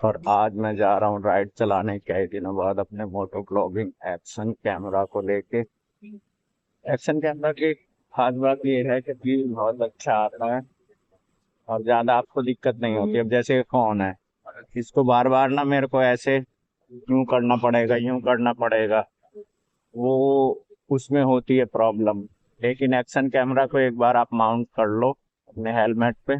और आज मैं जा रहा हूँ राइड चलाने कई दिनों बाद अपने मोटो ब्लॉगिंग एक्शन कैमरा को लेके। एक्शन कैमरा की खास बात ये है कि व्यू बहुत अच्छा आता है और ज्यादा आपको दिक्कत नहीं होती। अब जैसे फोन है, इसको बार बार ना मेरे को ऐसे यूं करना पड़ेगा, यूं करना पड़ेगा, वो उसमें होती है प्रॉब्लम। लेकिन एक्शन कैमरा को एक बार आप माउंट कर लो अपने हेलमेट पे,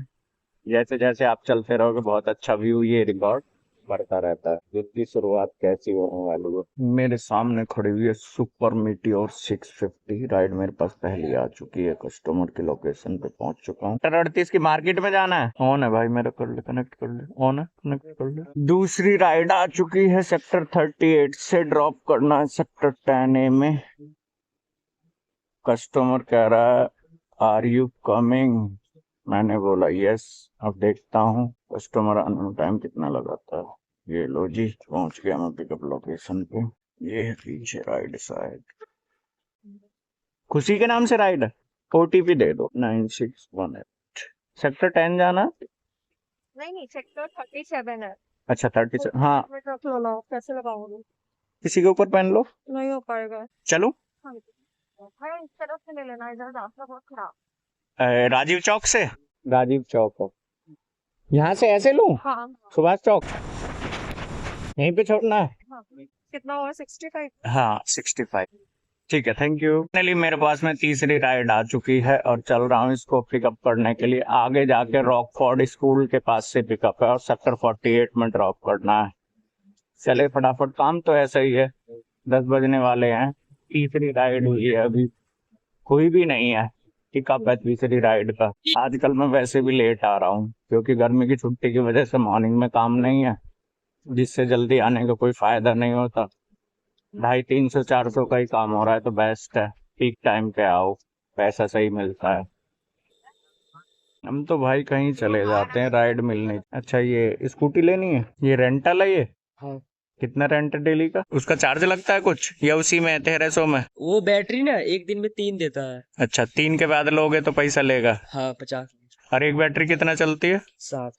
जैसे जैसे आप चलते रहोगे बहुत अच्छा व्यू ये रिकॉर्ड बढ़ता रहता है। जिसकी शुरुआत कैसी होने वाली है। मेरे सामने खड़ी हुई है सुपर मीटियोर 650 राइड मेरे पास पहले आ चुकी है। कस्टमर की लोकेशन पे पहुंच चुका हूँ। 38 की मार्केट में जाना है। ऑन है भाई, मेरा कर ले, कनेक्ट कर ले। ऑन है, कनेक्ट कर ले। दूसरी राइड आ चुकी है सेक्टर 38 से, ड्रॉप करना है सेक्टर 10A में। कस्टमर कह रहा है आर यू कमिंग, मैंने बोला यस। अब देखता हूँ कस्टमर आने में टाइम कितना लगाता है। ये लो जी, पहुंच गया मैं पिकअप लोकेशन पे। ये है पीछे राइड शायद, खुशी के नाम से राइड है। OTP दे दो 9618। सेक्टर 10 जाना। नहीं सेक्टर 37 है। अच्छा 37, हाँ। में रख लो ना, कैसे लगाओगे? किसी के ऊपर पहन लो। नहीं हो पाएगा। चलो हाँ भाई, इस तरफ से ले लेना, इधर रास्ता बहुत खराब। राजीव चौक से। राजीव चौक यहाँ से ऐसे लूं? हाँ सुभाष चौक यहीं पे छोड़ना है। हाँ। कितना हुआ? 65। हाँ 65। ठीक है, थैंक यू। फाइनली मेरे पास में तीसरी राइड आ चुकी है और चल रहा हूँ इसको पिकअप करने के लिए। आगे जाके रॉकफोर्ड स्कूल के पास से पिकअप है और सेक्टर 48 में ड्रॉप करना है। चले फटाफट, काम तो ऐसा ही है। 10 बजने वाले हैं, तीसरी राइड हुई है, अभी कोई भी नहीं है। पिकअप है तीसरी राइड का। आजकल मैं वैसे भी लेट आ रहा हूँ क्योंकि गर्मी की छुट्टी की वजह से मॉर्निंग में काम नहीं है, जिससे जल्दी आने का कोई फायदा नहीं होता। 250, 300, 400 का ही काम हो रहा है तो बेस्ट है पीक टाइम पे आओ, पैसा सही मिलता है। हम तो भाई कहीं चले जाते हैं, राइड मिलने। अच्छा ये स्कूटी लेनी है, ये रेंटल है ये? हाँ। कितना रेंट डेली का? उसका चार्ज लगता है कुछ या उसी में 1300 में? वो बैटरी ना एक दिन में 3 देता है। अच्छा 3 के बाद लोगे तो पैसा लेगा? हाँ 50। और एक बैटरी कितना चलती है? 7।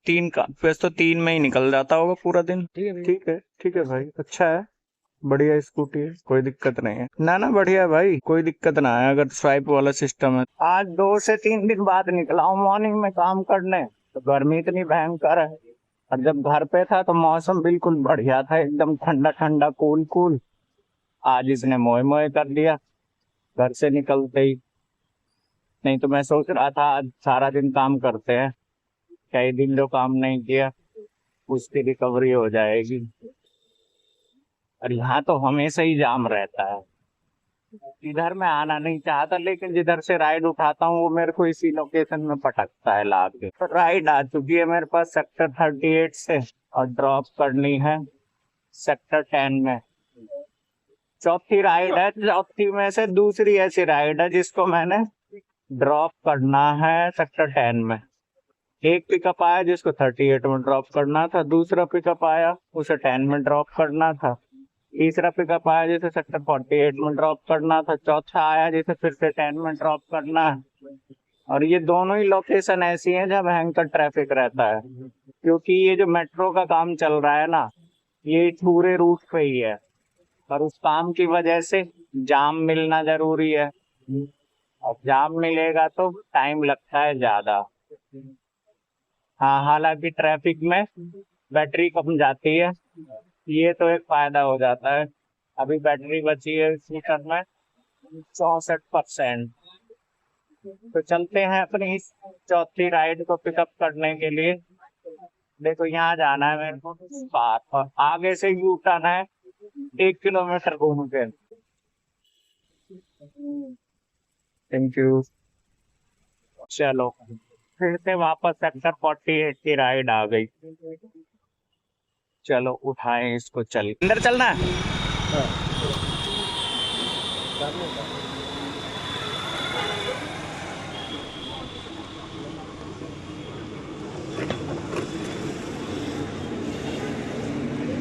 3 का वैसे तो 3 में ही निकल जाता होगा पूरा दिन। ठीक है भैया। ठीक है, ठीक है भाई, अच्छा है, बढ़िया स्कूटी है, कोई दिक्कत नहीं है। ना ना बढ़िया है भाई, कोई दिक्कत ना है अगर स्वाइप वाला सिस्टम है। आज 2 से 3 दिन बाद निकला हूँ मॉर्निंग में काम करने, तो गर्मी इतनी भयंकर है। और जब घर पे था तो मौसम बिल्कुल बढ़िया था, एकदम ठंडा ठंडा, कूल कूल। आज इसने मोए मोए कर दिया घर से निकलते ही। नहीं तो मैं सोच रहा था आज सारा दिन काम करते हैं, कई दिन जो काम नहीं किया उसकी रिकवरी हो जाएगी। और यहाँ तो हमेशा ही जाम रहता है। इधर मैं आना नहीं चाहता, लेकिन जिधर से राइड उठाता हूँ वो मेरे को इसी लोकेशन में पटकता है ला के। तो राइड आ चुकी है मेरे पास सेक्टर 38 से और ड्रॉप करनी है सेक्टर 10 में। चौथी राइड है, चौथी में से दूसरी ऐसी राइड है जिसको मैंने ड्रॉप करना है सेक्टर 10 में। एक पिकअप आया जिसको 38 में ड्रॉप करना था, दूसरा पिकअप आया उसे 10 में ड्रॉप करना था, तीसरा पिकअप आया जिसे सेक्टर 48 में ड्रॉप करना था, चौथा आया जिसे फिर से 10 में ड्रॉप करना है। और ये दोनों ही लोकेशन ऐसी हैं जहाँ भयंकर ट्रैफिक रहता है, क्योंकि ये जो मेट्रो का काम चल रहा है ना, ये पूरे रूट पे ही है और उस काम की वजह से जाम मिलना जरूरी है और जाम मिलेगा तो टाइम लगता है ज्यादा। हाँ, हालांकि ट्रैफिक में बैटरी कम जाती है, ये तो एक फायदा हो जाता है। अभी बैटरी बची है स्कूटर में 64%। तो चलते हैं अपनी इस चौथी राइड को पिकअप करने के लिए। देखो यहाँ जाना है मेरे को पार, और आगे से यू टर्न है 1 किलोमीटर घूम के। Thank you. चलो फिर से वापस सेक्टर 48 की राइड आ गई। चलो उठाएं इसको, चल अंदर चलना है।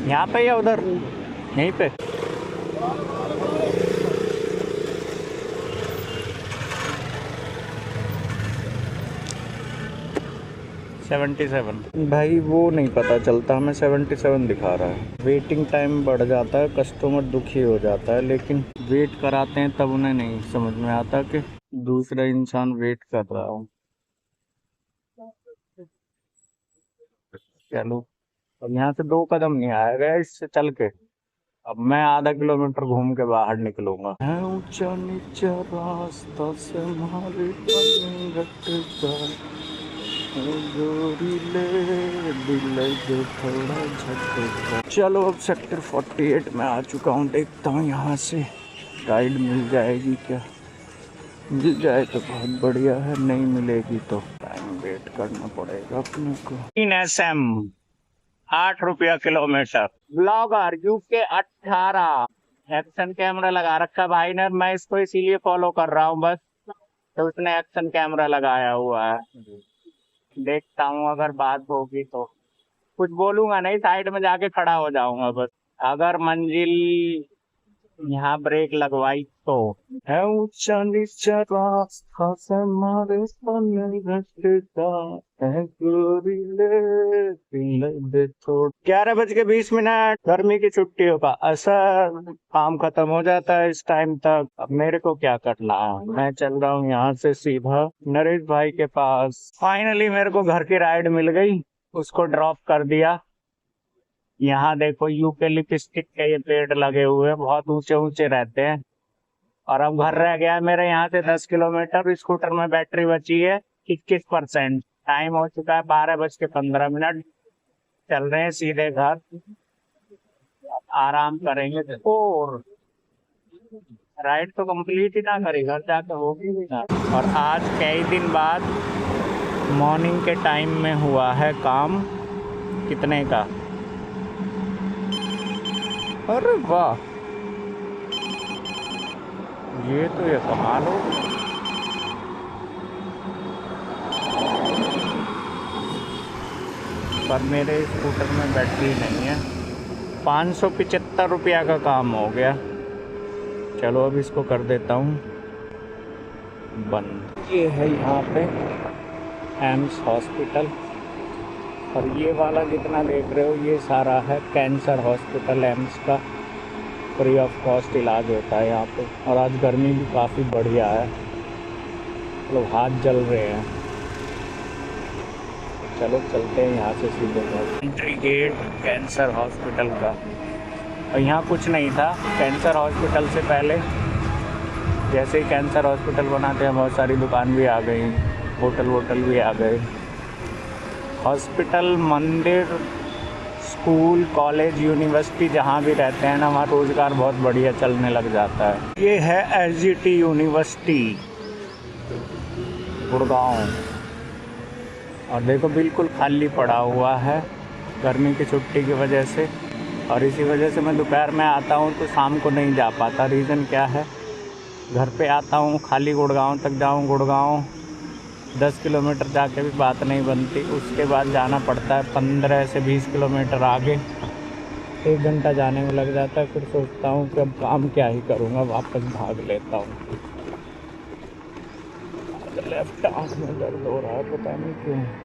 यहाँ पे या उधर? यहीं पे। 77 भाई, वो नहीं पता चलता, हमें 77 दिखा रहा है। वेटिंग टाइम बढ़ जाता है, कस्टमर दुखी हो जाता है, लेकिन वेट कराते हैं तब उन्हें नहीं समझ में आता कि दूसरा इंसान वेट कर रहा हो। चलो, अब यहाँ से 2 कदम नहीं आएगा इससे चल के। अब मैं आधा किलोमीटर घूम के बाहर निकलूंगा। है ऊंचा नीचा रास्ता से मारे घटता, गोरी ले दिल जो थोड़ा झटका। चलो, अब सेक्टर 48 में आ चुका हूँ। देखता हूँ यहाँ से गाइड मिल जाएगी क्या। मिल जाए तो बहुत बढ़िया है, नहीं मिलेगी तो टाइम वेट करना पड़ेगा अपने को। 3SM 8 रुपया kilometre. Blogger UK 18 action camera लगा रखा भाई ने, मैं इसको इसीलिए फॉलो कर रहा हूँ बस, तो उसने एक्शन कैमरा लगाया हुआ है। देखता हूँ अगर बात होगी तो कुछ बोलूंगा नहीं, साइड में जाके खड़ा हो जाऊंगा बस। अगर मंजिल यहाँ ब्रेक लगवाई तो। है ऊंचा नीचा रास्ता से मारे सामने घटता, है गोरी ले दिल दे थोड़। 11:20। गर्मी की छुट्टियों का असर, काम खत्म हो जाता है इस टाइम तक। अब मेरे को क्या करना है, मैं चल रहा हूँ यहाँ से सीधा नरेश भाई के पास। फाइनली मेरे को घर की राइड मिल गई, उसको ड्रॉप कर दिया। यहाँ देखो यूकेलिप्टिक के ये पेड़ लगे हुए हैं, बहुत ऊंचे ऊंचे रहते हैं। और अब घर रह गया है मेरे यहाँ से 10 किलोमीटर। स्कूटर में बैटरी बची है 21%। टाइम हो चुका है 12:15। चल रहे हैं सीधे घर, आराम करेंगे। और राइड तो कंप्लीट ही ना करी, घर जाके होगी भी ना। और आज कई दिन बाद मॉर्निंग के टाइम में हुआ है काम। कितने का, अरे वाह, ये तो ये कमाल हो। पर मेरे स्कूटर में बैटरी नहीं है। 575 रुपया का काम हो गया। चलो अब इसको कर देता हूँ बंद। ये है यहाँ पे एम्स हॉस्पिटल, और ये वाला जितना देख रहे हो ये सारा है कैंसर हॉस्पिटल एम्स का। फ्री ऑफ कॉस्ट इलाज होता है यहाँ पे। और आज गर्मी भी काफ़ी बढ़िया है, मतलब हाथ जल रहे हैं। चलो चलते हैं यहाँ से सीधे एंट्री गेट कैंसर हॉस्पिटल का। और यहाँ कुछ नहीं था कैंसर हॉस्पिटल से पहले। जैसे ही कैंसर हॉस्पिटल बनाते हैं बहुत सारी दुकान भी आ गई, होटल वोटल भी आ गए। हॉस्पिटल, मंदिर, स्कूल, कॉलेज, यूनिवर्सिटी जहाँ भी रहते हैं ना, वहाँ रोज़गार बहुत बढ़िया चलने लग जाता है। ये है SGT यूनिवर्सिटी गुड़गांव। और देखो बिल्कुल खाली पड़ा हुआ है गर्मी की छुट्टी की वजह से। और इसी वजह से मैं दोपहर में आता हूँ तो शाम को नहीं जा पाता। रीज़न क्या है, घर पे आता हूँ खाली गुड़गांव तक जाऊँ, गुड़गांव 10 किलोमीटर जाके भी बात नहीं बनती। उसके बाद जाना पड़ता है 15 से 20 किलोमीटर आगे, 1 घंटा जाने में लग जाता है। फिर सोचता हूँ कि अब काम क्या ही करूँगा, वापस भाग लेता हूँ। लेफ्ट आंख में दर्द हो रहा है, पता नहीं क्यों।